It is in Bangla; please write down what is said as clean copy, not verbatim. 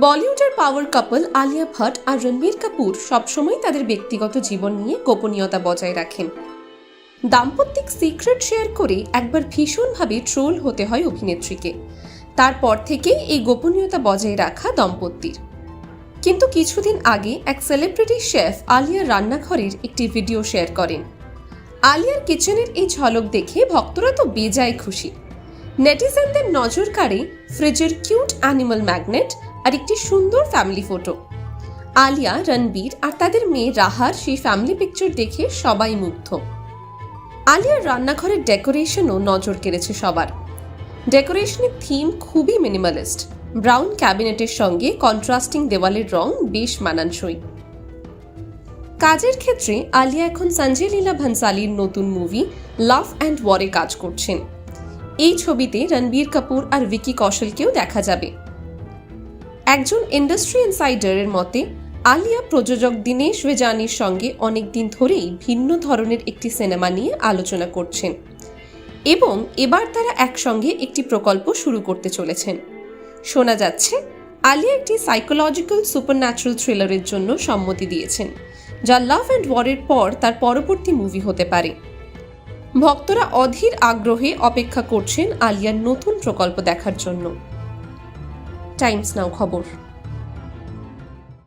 বলিউডের পাওয়ার কাপল আলিয়া ভাট আর রণবীর কাপুর সবসময় তাদের ব্যক্তিগত জীবন নিয়ে গোপনীয়তা বজায় রাখেন। দাম্পত্যিক সিক্রেট শেয়ার করে একবার ভীষণভাবে ট্রোল হতে হয় অভিনেত্রীকে। তারপর থেকেই এই গোপনীয়তা বজায় রাখা দম্পতির। কিন্তু কিছুদিন আগে এক সেলিব্রিটি শেফ আলিয়ার রান্নাঘরের একটি ভিডিও শেয়ার করেন। আলিয়ার কিচেনের এই ঝলক দেখে ভক্তরা তো বেজায় খুশি। নেটিজেনদের নজর কাড়ে ফ্রিজের কিউট অ্যানিমাল ম্যাগনেট আর একটি সুন্দর ফ্যামিলি ফটো। আলিয়া, রণবীর আর তাদের মেয়ে রাহার সেই ফ্যামিলি পিকচার দেখে সবাই মুগ্ধ। আলিয়ার রান্নাঘরের ডেকোরেশনও নজর কেড়েছে সবার। ডেকোরেশনের থিম খুবই মিনিমালিস্ট। ব্রাউন ক্যাবিনেটের সঙ্গে কন্ট্রাস্টিং দেওয়ালের রং বেশ মানানসই। কাজের ক্ষেত্রে আলিয়া এখন সঞ্জয় লীলা ভনসালীর নতুন মুভি লাভ অ্যান্ড ওয়ারে কাজ করছেন। এই ছবিতে রণবীর কাপুর আর ভিকি কৌশলকেও দেখা যাবে। একজন ইন্ডাস্ট্রি ইনসাইডারের মতে আলিয়া প্রযোজক দীনেশ ভেজানির সঙ্গে অনেকদিন ধরেই ভিন্ন ধরনের একটি সিনেমা নিয়ে আলোচনা করছেন এবং এবার তারা একসঙ্গে একটি প্রকল্প শুরু করতে চলেছেন। শোনা যাচ্ছে আলিয়া একটি সাইকোলজিক্যাল সুপারন্যাচুরাল থ্রিলারের জন্য সম্মতি দিয়েছেন, যা লাভ অ্যান্ড ওয়ারের পর তার পরবর্তী মুভি হতে পারে। ভক্তরা অধীর আগ্রহে অপেক্ষা করছেন আলিয়ার নতুন প্রকল্প দেখার জন্য। টাইমস নাও খবর।